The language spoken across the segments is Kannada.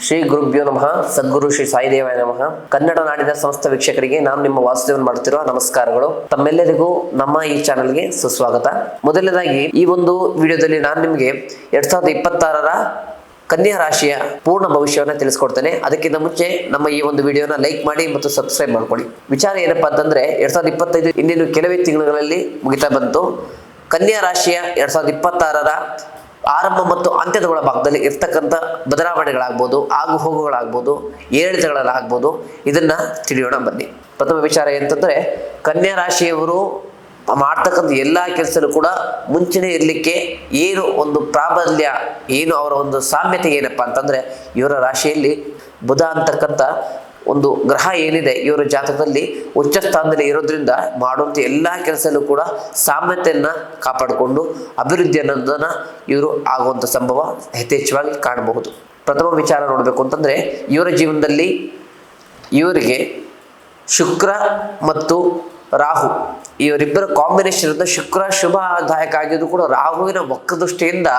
ಶ್ರೀ ಗುರುಭ್ಯೋ ನಮಃ. ಸದ್ಗುರು ಶ್ರೀ ಸಾಯಿದೇವಾಯ ನಮಃ. ಕನ್ನಡ ನಾಡಿನ ಸಮಸ್ತ ವೀಕ್ಷಕರಿಗೆ ನಾನು ನಿಮ್ಮ ವಾಸುದೇವನ್ ಮಾಡುತ್ತಿರುವ ನಮಸ್ಕಾರಗಳು. ತಮ್ಮೆಲ್ಲರಿಗೂ ನಮ್ಮ ಈ ಚಾನೆಲ್ಗೆ ಸುಸ್ವಾಗತ. ಮೊದಲನೇದಾಗಿ ಈ ಒಂದು ವಿಡಿಯೋದಲ್ಲಿ ನಾನು ನಿಮಗೆ 2026ರ ಕನ್ಯಾ ರಾಶಿಯ ಪೂರ್ಣ ಭವಿಷ್ಯವನ್ನು ತಿಳಿಸ್ಕೊಡ್ತೇನೆ. ಅದಕ್ಕಿಂತ ಮುಂಚೆ ನಮ್ಮ ಈ ಒಂದು ವಿಡಿಯೋನ ಲೈಕ್ ಮಾಡಿ ಮತ್ತು ಸಬ್ಸ್ಕ್ರೈಬ್ ಮಾಡ್ಕೊಳ್ಳಿ. ವಿಚಾರ ಏನಪ್ಪಾ ಅಂತಂದ್ರೆ 2025 ಇನ್ನೇನು ಕೆಲವೇ ತಿಂಗಳುಗಳಲ್ಲಿ ಮುಗಿತಾ ಬಂತು. ಕನ್ಯಾ ರಾಶಿಯ 2026ರ ಆರಂಭ ಮತ್ತು ಅಂತ್ಯದ ಭಾಗದಲ್ಲಿ ಇರ್ತಕ್ಕಂಥ ಬದಲಾವಣೆಗಳಾಗ್ಬೋದು, ಆಗು ಹೋಗುಗಳಾಗ್ಬೋದು, ಏರಿಳಿತಗಳಾಗ್ಬೋದು. ಇದನ್ನ ತಿಳಿಯೋಣ ಬನ್ನಿ. ಪ್ರಥಮ ವಿಚಾರ ಏನಂತಂದ್ರೆ, ಕನ್ಯಾ ರಾಶಿಯವರು ಮಾಡ್ತಕ್ಕಂಥ ಎಲ್ಲಾ ಕೆಲಸದಲ್ಲೂ ಕೂಡ ಮುಂಚೆನೇ ಇರಲಿಕ್ಕೆ ಏನು ಒಂದು ಪ್ರಾಬಲ್ಯ, ಏನು ಅವರ ಒಂದು ಸಾಮ್ಯತೆ ಏನಪ್ಪಾ ಅಂತಂದ್ರೆ, ಇವರ ರಾಶಿಯಲ್ಲಿ ಬುಧ ಅಂತಕ್ಕಂಥ ಒಂದು ಗ್ರಹ ಏನಿದೆ ಇವರ ಜಾತಕದಲ್ಲಿ ಉಚ್ಚ ಸ್ಥಾನದಲ್ಲಿ ಇರೋದ್ರಿಂದ ಮಾಡುವಂಥ ಎಲ್ಲಾ ಕೆಲಸದಲ್ಲೂ ಕೂಡ ಸಾಮ್ಯತೆಯನ್ನ ಕಾಪಾಡಿಕೊಂಡು ಅಭಿವೃದ್ಧಿ ಅನ್ನೋದನ್ನ ಇವರು ಆಗುವಂಥ ಸಂಭವ ಯಥೇಚ್ಛವಾಗಿ ಕಾಣಬಹುದು. ಪ್ರಥಮ ವಿಚಾರ ನೋಡಬೇಕು ಅಂತಂದ್ರೆ, ಇವರ ಜೀವನದಲ್ಲಿ ಇವರಿಗೆ ಶುಕ್ರ ಮತ್ತು ರಾಹು ಇವರಿಬ್ಬರ ಕಾಂಬಿನೇಷನ್ ಇಂದ ಶುಕ್ರ ಶುಭದಾಯಕ ಆಗಿದ್ದು ಕೂಡ ರಾಹುವಿನ ವಕ್ರದೃಷ್ಟಿಯಿಂದ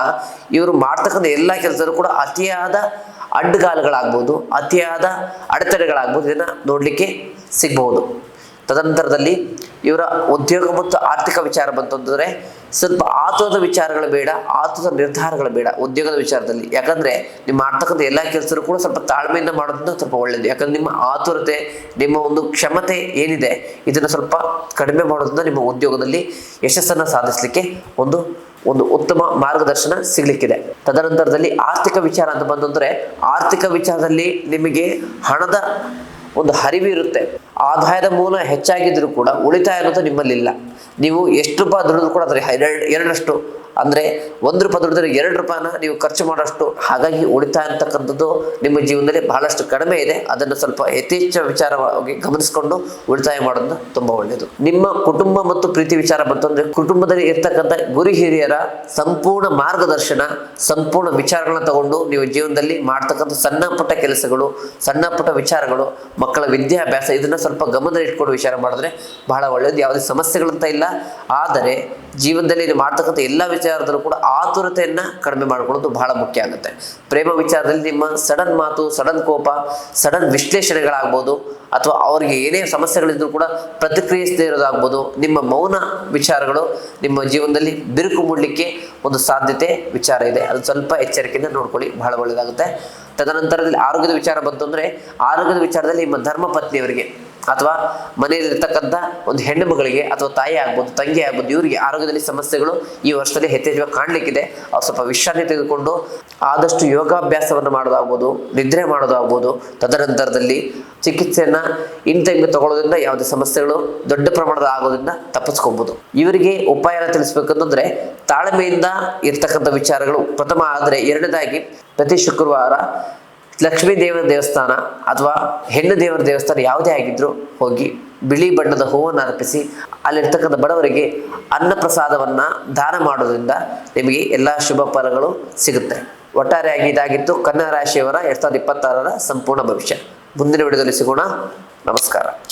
ಇವರು ಮಾಡ್ತಕ್ಕಂಥ ಎಲ್ಲಾ ಕೆಲಸದಲ್ಲೂ ಕೂಡ ಅತಿಯಾದ ಅಡ್ಡಗಾಲುಗಳಾಗ್ಬೋದು, ಅತಿಯಾದ ಅಡೆತಡೆಗಳಾಗ್ಬೋದು, ಇದನ್ನ ನೋಡ್ಲಿಕ್ಕೆ ಸಿಗಬಹುದು. ತದನಂತರದಲ್ಲಿ ಇವರ ಉದ್ಯೋಗ ಮತ್ತು ಆರ್ಥಿಕ ವಿಚಾರ ಬಂತಂದ್ರೆ ಸ್ವಲ್ಪ ಆತುರದ ವಿಚಾರಗಳು ಬೇಡ, ಆತುರದ ನಿರ್ಧಾರಗಳು ಬೇಡ ಉದ್ಯೋಗದ ವಿಚಾರದಲ್ಲಿ. ಯಾಕಂದ್ರೆ ನೀವು ಮಾಡ್ತಕ್ಕಂಥ ಎಲ್ಲಾ ಕೆಲಸರು ಕೂಡ ಸ್ವಲ್ಪ ತಾಳ್ಮೆಯಿಂದ ಮಾಡೋದ್ರಿಂದ ಸ್ವಲ್ಪ ಒಳ್ಳೇದು. ಯಾಕಂದ್ರೆ ನಿಮ್ಮ ಆತುರತೆ, ನಿಮ್ಮ ಒಂದು ಕ್ಷಮತೆ ಏನಿದೆ ಇದನ್ನ ಸ್ವಲ್ಪ ಕಡಿಮೆ ಮಾಡೋದ್ರಿಂದ ನಿಮ್ಮ ಉದ್ಯೋಗದಲ್ಲಿ ಯಶಸ್ಸನ್ನ ಸಾಧಿಸಲಿಕ್ಕೆ ಒಂದು ಉತ್ತಮ ಮಾರ್ಗದರ್ಶನ ಸಿಗ್ಲಿಕ್ಕಿದೆ. ತದನಂತರದಲ್ಲಿ ಆರ್ಥಿಕ ವಿಚಾರ ಅಂತ ಬಂದಂದ್ರೆ, ಆರ್ಥಿಕ ವಿಚಾರದಲ್ಲಿ ನಿಮಗೆ ಹಣದ ಒಂದು ಹರಿವು ಇರುತ್ತೆ. ಆದಾಯದ ಮೂಲ ಹೆಚ್ಚಾಗಿದ್ರು ಕೂಡ ಉಳಿತಾಯ ಅನ್ನೋದು ನಿಮ್ಮಲ್ಲಿಲ್ಲ. ನೀವು ಎಷ್ಟು ರೂಪಾಯಿ ದುಡಿದ್ರು ಕೂಡ ಅದ್ರ ಎರಡರಷ್ಟು, ಅಂದ್ರೆ 1 ರೂಪಾಯಿ ದುಡಿದ್ರೆ 2 ರೂಪಾಯಿನ ನೀವು ಖರ್ಚು ಮಾಡೋಷ್ಟು. ಹಾಗಾಗಿ ಉಳಿತಾಯ ಅಂತಕ್ಕಂಥದ್ದು ನಿಮ್ಮ ಜೀವನದಲ್ಲಿ ಬಹಳಷ್ಟು ಕಡಿಮೆ ಇದೆ. ಅದನ್ನು ಸ್ವಲ್ಪ ಯಥೇಚ್ಛ ವಿಚಾರವಾಗಿ ಗಮನಿಸಿಕೊಂಡು ಉಳಿತಾಯ ಮಾಡೋದು ತುಂಬಾ ಒಳ್ಳೆಯದು. ನಿಮ್ಮ ಕುಟುಂಬ ಮತ್ತು ಪ್ರೀತಿ ವಿಚಾರ ಬಂತಂದ್ರೆ, ಕುಟುಂಬದಲ್ಲಿ ಇರ್ತಕ್ಕಂಥ ಗುರು ಹಿರಿಯರ ಸಂಪೂರ್ಣ ಮಾರ್ಗದರ್ಶನ, ಸಂಪೂರ್ಣ ವಿಚಾರಗಳನ್ನ ತಗೊಂಡು ನೀವು ಜೀವನದಲ್ಲಿ ಮಾಡ್ತಕ್ಕಂಥ ಸಣ್ಣ ಪುಟ್ಟ ಕೆಲಸಗಳು, ಸಣ್ಣ ಪುಟ್ಟ ವಿಚಾರಗಳು, ಮಕ್ಕಳ ವಿದ್ಯಾಭ್ಯಾಸ, ಇದನ್ನ ಸ್ವಲ್ಪ ಗಮನದಲ್ಲಿ ಇಟ್ಕೊಂಡು ವಿಚಾರ ಮಾಡಿದ್ರೆ ಬಹಳ ಒಳ್ಳೆಯದು. ಯಾವುದೇ ಸಮಸ್ಯೆಗಳಂತ ಇಲ್ಲ. ಆದರೆ ಜೀವನದಲ್ಲಿ ನೀವು ಮಾಡ್ತಕ್ಕಂಥ ಎಲ್ಲಾ ವಿಚಾರದಲ್ಲೂ ಕೂಡ ಆತುರತೆಯನ್ನ ಕಡಿಮೆ ಮಾಡ್ಕೊಳ್ಳೋದು ಬಹಳ ಮುಖ್ಯ ಆಗುತ್ತೆ. ಪ್ರೇಮ ವಿಚಾರದಲ್ಲಿ ನಿಮ್ಮ ಸಡನ್ ಮಾತು, ಸಡನ್ ಕೋಪ, ಸಡನ್ ವಿಶ್ಲೇಷಣೆಗಳಾಗ್ಬೋದು, ಅಥವಾ ಅವ್ರಿಗೆ ಏನೇ ಸಮಸ್ಯೆಗಳಿದ್ರು ಕೂಡ ಪ್ರತಿಕ್ರಿಯಿಸದೇ ಇರೋದಾಗ್ಬೋದು. ನಿಮ್ಮ ಮೌನ ವಿಚಾರಗಳು ನಿಮ್ಮ ಜೀವನದಲ್ಲಿ ಬಿರುಕು ಮೂಡಲಿಕ್ಕೆ ಒಂದು ಸಾಧ್ಯತೆ ವಿಚಾರ ಇದೆ. ಅದು ಸ್ವಲ್ಪ ಎಚ್ಚರಿಕೆಯಿಂದ ನೋಡ್ಕೊಳ್ಳಿ, ಬಹಳ ಒಳ್ಳೆಯದಾಗುತ್ತೆ. ತದನಂತರದಲ್ಲಿ ಆರೋಗ್ಯದ ವಿಚಾರ ಬಂತು ಅಂದ್ರೆ, ಆರೋಗ್ಯದ ವಿಚಾರದಲ್ಲಿ ನಿಮ್ಮ ಧರ್ಮ ಪತ್ನಿಯವರಿಗೆ ಅಥವಾ ಮನೆಯಲ್ಲಿರ್ತಕ್ಕಂಥ ಒಂದು ಹೆಣ್ಣು ಮಗಳಿಗೆ ಅಥವಾ ತಾಯಿ ಆಗ್ಬೋದು, ತಂಗಿ ಆಗ್ಬೋದು, ಇವರಿಗೆ ಆರೋಗ್ಯದಲ್ಲಿ ಸಮಸ್ಯೆಗಳು ಈ ವರ್ಷದಲ್ಲಿ ಯಥೇಚ್ಛವಾಗಿ ಕಾಣಲಿಕ್ಕಿದೆ. ಅವ್ರು ಸ್ವಲ್ಪ ವಿಶ್ರಾಂತಿ ತೆಗೆದುಕೊಂಡು ಆದಷ್ಟು ಯೋಗಾಭ್ಯಾಸವನ್ನು ಮಾಡೋದಾಗ್ಬೋದು, ನಿದ್ರೆ ಮಾಡೋದಾಗ್ಬೋದು. ತದನಂತರದಲ್ಲಿ ಚಿಕಿತ್ಸೆಯನ್ನ ಇನ್ ಟೈಮ್ಗೆ ತಗೊಳ್ಳೋದ್ರಿಂದ ಯಾವುದೇ ಸಮಸ್ಯೆಗಳು ದೊಡ್ಡ ಪ್ರಮಾಣದ ಆಗೋದ್ರಿಂದ ತಪ್ಪಿಸ್ಕೊಬಹುದು. ಇವರಿಗೆ ಉಪಾಯನ ತಿಳಿಸ್ಬೇಕಂತಂದ್ರೆ, ತಾಳ್ಮೆಯಿಂದ ಇರ್ತಕ್ಕಂಥ ವಿಚಾರಗಳು ಪ್ರಥಮ. ಆದರೆ ಎರಡನೇದಾಗಿ ಪ್ರತಿ ಶುಕ್ರವಾರ ಲಕ್ಷ್ಮೀ ದೇವರ ದೇವಸ್ಥಾನ ಅಥವಾ ಹೆಣ್ಣು ದೇವರ ದೇವಸ್ಥಾನ ಯಾವುದೇ ಆಗಿದ್ರು ಹೋಗಿ ಬಿಳಿ ಬಣ್ಣದ ಹೂವನ್ನು ಅರ್ಪಿಸಿ ಅಲ್ಲಿರ್ತಕ್ಕಂಥ ಬಡವರಿಗೆ ಅನ್ನ ಪ್ರಸಾದವನ್ನ ದಾನ ಮಾಡೋದ್ರಿಂದ ನಿಮಗೆ ಎಲ್ಲಾ ಶುಭ ಫಲಗಳು ಸಿಗುತ್ತೆ. ಒಟ್ಟಾರೆಯಾಗಿ ಇದಾಗಿತ್ತು ಕನ್ಯಾ ರಾಶಿಯವರ 2026ರ ಸಂಪೂರ್ಣ ಭವಿಷ್ಯ. ಮುಂದಿನ ವಿಡಿಯೋದಲ್ಲಿ ಸಿಗೋಣ. ನಮಸ್ಕಾರ.